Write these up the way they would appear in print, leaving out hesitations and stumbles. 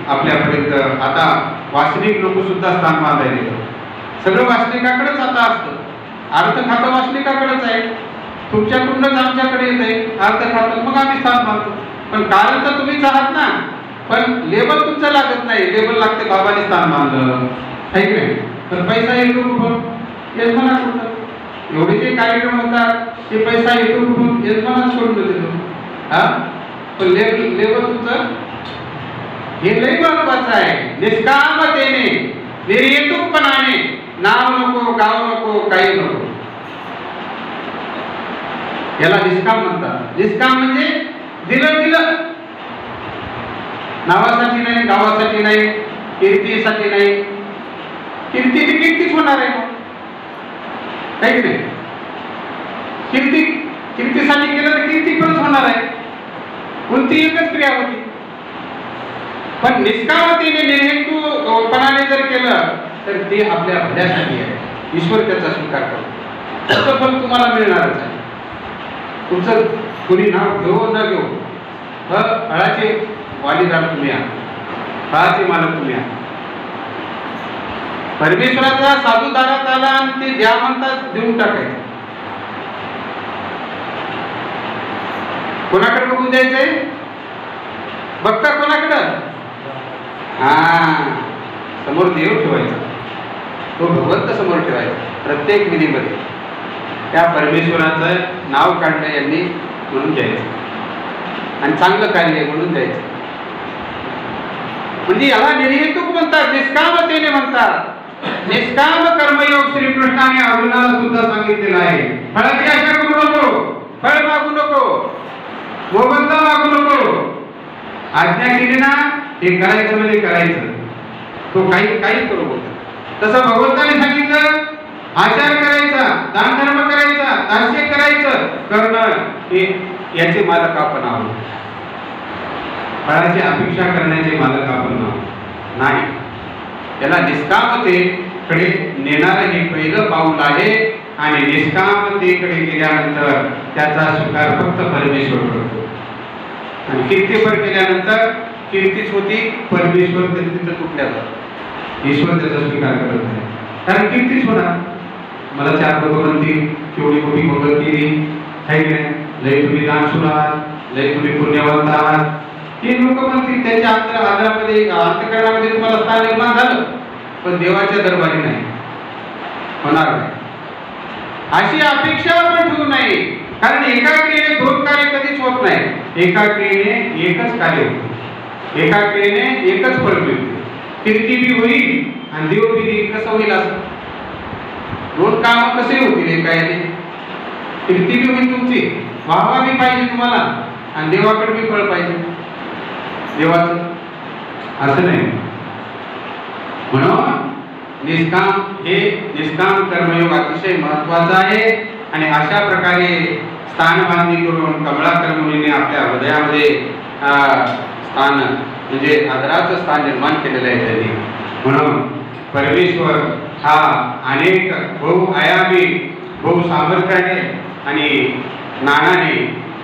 आपल्यापर्यंत आता वासनिक लोक सुद्धा स्थान बांधायला सगळं वासनिकाकडेच आता असतं. अर्थ खातं वासनिकाकडेच आहे. तुमच्याकडूनच आमच्याकडे येत आहे अर्थ खातं, मग आम्ही स्थान बांधतो. पण कारण तर तुम्हीच आहात ना, पण लेबल तुमचं लागत नाही. लेबल लागते बाबाने स्थान बांधलं आहे की नाही. पण पैसा येतो कुठून? यजमानाकडून. एवढे जे कार्यक्रम होतात ते पैसा येतो कुठून? यजमानाच कडून देतो. हा, पण लेबल तुमचं हे लई महत्वाचं आहे. निष्कामतेने निर्हेतुकपणाने, नाव नको, गाव नको, काही नको, याला निष्काम म्हणतात. निष्काम म्हणजे दिलं नावासाठी नाही, गावासाठी नाही, कीर्तीसाठी नाही. कीर्ती ती कीर्तीच होणार आहे नाही की नाही. कीर्तीसाठी केलं तर कीर्ती पण होणार आहे. कोणती एकच क्रिया होती. पण निष्कामतेने निर्हेतुपणाने जर केलं तर ते आपल्या भल्यासाठी आहे. ईश्वर त्याचा स्वीकार करतो. त्याचं फल तुम्हाला मिळणारच आहे. तुमचं कोणी नाव घेऊ न घेऊ, फळाचे वालीदार तुम्ही आहात, फळाचे मालक तुम्ही आहात. परमेश्वराचा साधू दारात आला आणि ते द्या म्हणतात, देऊन टाकायचं. कोणाकडे बघून द्यायचंय? बघता कोणाकडं? समोर देव ठेवायचा, तो भगवंत समोर ठेवायचा. प्रत्येक विधीमध्ये त्या परमेश्वराचं नाव काढणं यांनी म्हणून द्यायचं आणि चांगलं कार्य म्हणून द्यायचं. म्हणजे याला निर्हेतुक म्हणतात, निष्कामतेने म्हणतात. निष्काम कर्मयोग श्रीकृष्णाने अर्जुनाला सुद्धा सांगितलेलं आहे. फळाची आशा करू नको, फळ मागू नको, मोबदला मागू नको. आज्ञा केली ना, हे करायचं म्हणजे करायचं. तो काही करू बोलतो. तसं भगवंताने सांगितलं, आचार करायचा, दान धर्म करायचा, दास्य करायचं, करणं हे याचे मालक आपण आहोत. फळाची अपेक्षा करण्याचे मालक आपण नाही. त्याला निष्कामतेकडे नेणारं हे पहिलं पाऊल आहे. आणि निष्कामतेकडे गेल्यानंतर त्याचा स्वीकार फक्त परमेश्वर करतो. आणि कीर्तीपर केल्यानंतर कीर्तीच होती, परमेश्वर तिथं तुटल्या जातो. ईश्वर त्याचा स्वीकार करत नाही, कारण कीर्तीच होणार. मला चार लोक म्हणतील केवढी मोठी भगत केली आहे की नाही, लय तुम्ही दानशूर आहात, लय तुम्ही पुण्यवंत आहात. हे लोक म्हणतील, त्यांच्या अंतःकरणामध्ये तुम्हाला स्थान निर्माण झालं, पण देवाच्या दरबारी नाही, होणार नाही. अशी अपेक्षा आपण ठेवू नये. कारण एका क्रियेने दोन कार्य कधीच होत नाही. एका क्रियेने एकच कार्य होते, एका क्रियेने एकच फळ मिळते. कीर्ती बी होईल आणि देव बी देईल. कसं होईल असं? दोन काम कसे होतील एका याने? कीर्ती बी होईल तुमची, वाहवा बी पाहिजे तुम्हाला, आणि देवाकडे बी फळ पाहिजे देवाचं. असं नाही. म्हणून निष्काम कर्मयोग अतिशय महत्वाचा आहे. आणि अशा प्रकारे स्थान बांधणी करून कमळाकर मुनीने आपल्या हृदयामध्ये स्थान म्हणजे आदराचं स्थान निर्माण केलेलं आहे त्यांनी. म्हणून परमेश्वर हा अनेक बहुआयामी, बहुसामर्थ्याने आणि ज्ञानाने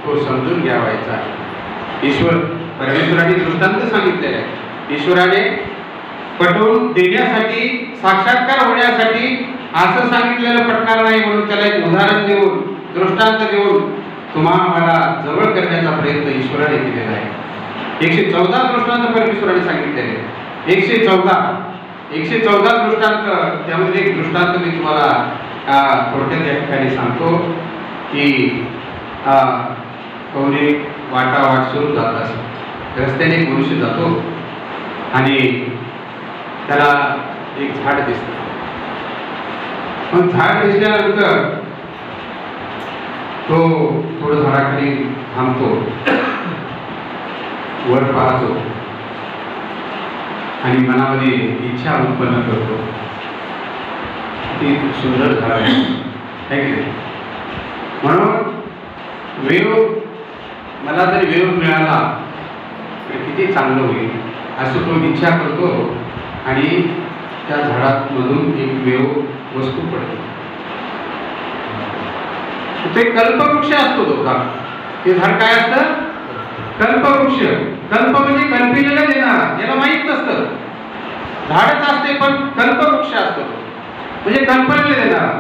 तो समजून घ्यावायचा आहे. ईश्वर परमेश्वराने दृष्टांत सांगितलेला आहे. ईश्वराने पटवून देण्यासाठी, साक्षात्कार होण्यासाठी असं सांगितलेलं पटणार नाही, म्हणून त्याला एक उदाहरण देऊन, दृष्टांत देऊन तुम्हाला जवळ करण्याचा प्रयत्न ईश्वराने केलेला आहे. 114 दृष्टांत परमेश्वराने सांगितलेले. 114 दृष्टांत. त्यामध्ये एक दृष्टांत मी तुम्हाला थोडक्यात या ठिकाणी सांगतो की कोणी वाट सुरू जात असत. रस्त्याने एक मनुष्य जातो आणि त्याला एक झाड दिसतं. पण झाड दिसल्यानंतर तो थोडं झाडाखाली थांबतो, वर पाहतो आणि मनामध्ये इच्छा उत्पन्न करतो. ती सुंदर झाड आहे की नाही? म्हणून मला जर वेळ मिळाला तर किती चांगलं होईल असं तो इच्छा करतो. आणि त्या झाडामधून एक वेव वस्तू पडते. ते कल्पवृक्ष असतो तो झाड. ते झाड काय असतं? कल्पवृक्ष. कल्प म्हणजे कल्पिलेलं देणार. याला माहित नसतं नाही पण कल्पवृक्ष असतो, म्हणजे कल्पनेला देणारा.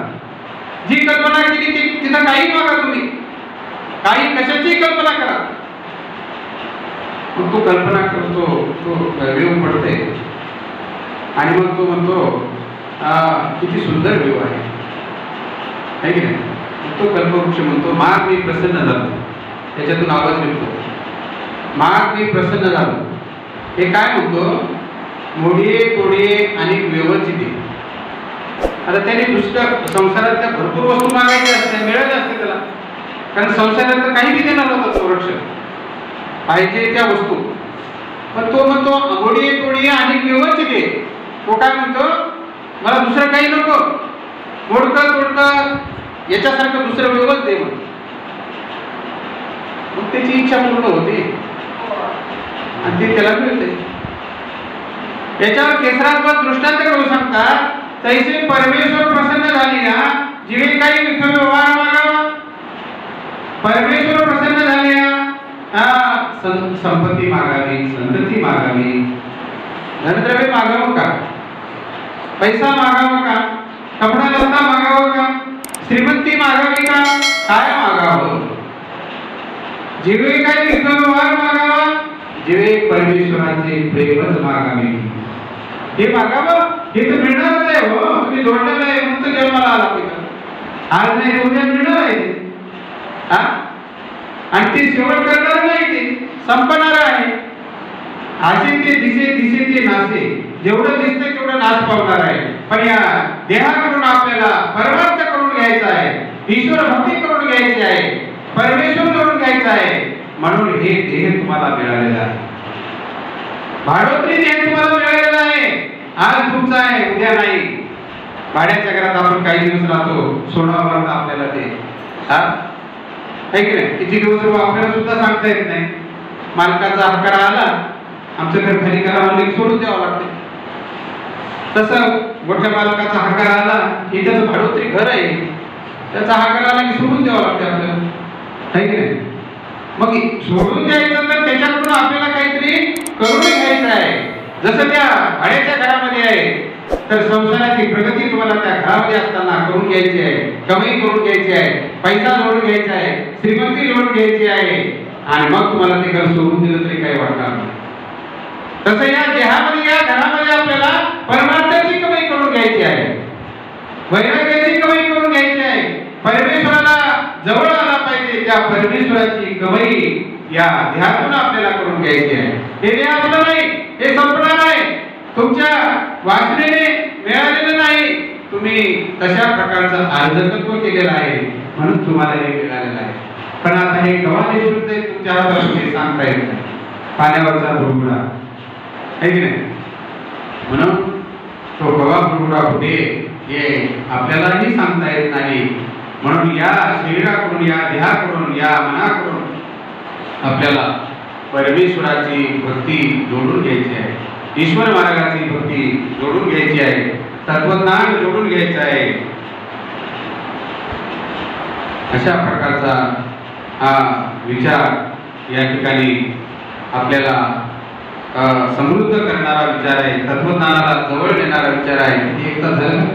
जी कल्पना केली ती तिथं काही मागा तुम्ही, काही कशाची कल्पना करा, मग तो कल्पना करतो, तो व्ह्यू पडते आणि मग तो म्हणतो किती सुंदर व्ह्यू आहे की नाही. तो कल्पवृक्ष म्हणतो माग मी प्रसन्न झालो, त्याच्यातून आवाज निघतो माग मी प्रसन्न झालो. हे काय म्हणतो, मोडिये तोडिये आणि व्यवस्थित. आता त्याने दुसऱ्या संसारातल्या भरपूर वस्तू मागायच्या असते, मिळाल्या असते त्याला, कारण संसारात काही बी देणार होता संरक्षण पाहिजे त्या वस्तू. पण तो म्हणतो मोडिये तोडिये आणि व्यवस्थित. तो काय म्हणतो, मला दुसरं काही नको, मोडकं तोडकं याच्यासारखं दुसरं व्यवस्थित दे म्हणून. मग त्याची इच्छा पूर्ण होते आणि ते त्याला मिळते. याच्यावर केसरात्मक दृष्टांत करू सांगतात, तैसे परमेश्वर प्रसन्न झाली ना, जिवे काही विठ्ठल व्यवहार मागावा. परमेश्वर प्रसन्न झाले संपत्ती मागावी, संतती मागावी, धनद्रव्य मागावं का, पैसा मागावा का, कपडा लत्ता मागावं का, श्रीमंती मागावी का, काय मागावं. जिवे काही विठ्ठल व्यवहार मागावा, जिवे परमेश्वराचे प्रेमच मागावे. हे मागावं, हे तर मिळणारच आहे. हो, तुम्ही जोडलेलं आहे म्हणून जन्माला आला तिथं. आज नाही उद्या मिळणार आहे आणि ते शेवट करणार नाही, ते संपणार आहे. असे ते दिसे दिसे ते नासे, जेवढं दिसतंय तेवढं नाश पावणार आहे. पण या देहाकडून आपल्याला परमार्थ करून घ्यायचा आहे, ईश्वर भक्ती करून घ्यायची आहे, परमेश्वर करून घ्यायचा आहे. म्हणून हे देह तुम्हाला मिळालेला आहे, भाडोत्री देह तुम्हाला मिळालेला आहे. आज तुमचा आहे, उद्या नाही. भाड्याच्या घरात आपण काही दिवस राहतो, सोडावं आपल्याला ते आहे की नाही. किती दिवस आपल्याला सुद्धा सांगता येत नाही. मालकाचा हक्कार आला, आमचं घर खाली करा म्हणलं सोडून द्यावं लागते. तसं मोठ्या मालकाचा हक्कार आला की त्याचं भाडोत्री घर आहे, त्याचा हक्कार आला की सोडून द्यावं लागते आपल्याला, आहे की नाही. मग सोडून द्यायचं तर त्याच्याकडून आपल्याला काहीतरी करून घ्यायचं आहे. जसं त्या भाड्याच्या घरामध्ये आहे, तर संसाराची प्रगती तुम्हाला त्या घरामध्ये असताना करून घ्यायची आहे, कमाई करून घ्यायची आहे, पैसा जोडून घ्यायचा आहे, श्रीमंती जोडून घ्यायची आहे. आणि मग तुम्हाला ते घर सोडून दिलं तरी काही वाटणार नाही. तसं या देहामध्ये, या घरामध्ये आपल्याला परमार्थाची कमाई करून घ्यायची आहे, वैराग्याची कमाई करून घ्यायची आहे. परमेश्वराला जवळ आला पाहिजे, त्या परमेश्वराची कमाई या देहातून आपल्याला करून घ्यायची आहे. हे देह आपलं नाही, हे संपणार आहे, तुमच्या वासनेने मिळालेलं नाही. तुम्ही तशा प्रकारचं अर्धकत्व केलेलं आहे, म्हणून तुम्हाला हे मिळालेलं आहे. पण आता हे गव्हाने शुद्ध आहे, तुमच्या हातात हे सांगता येत नाही. पाण्यावरचा भुरभुरा आहे की नाही, म्हणून तो गव्हा भुरभुरा कुठे हे आपल्यालाही सांगता येत नाही. म्हणून या शरीराकडून, या देहाकडून, या मनाकडून आपल्याला परमेश्वराची भक्ती जोडून घ्यायची आहे, ईश्वर मार्गाची भक्ती जोडून घ्यायची आहे, तत्वज्ञान जोडून घ्यायचं आहे. अशा प्रकारचा हा विचार या ठिकाणी आपल्याला समृद्ध करणारा विचार आहे, तत्वज्ञानाला जवळ नेणारा विचार आहे. एक तर झालं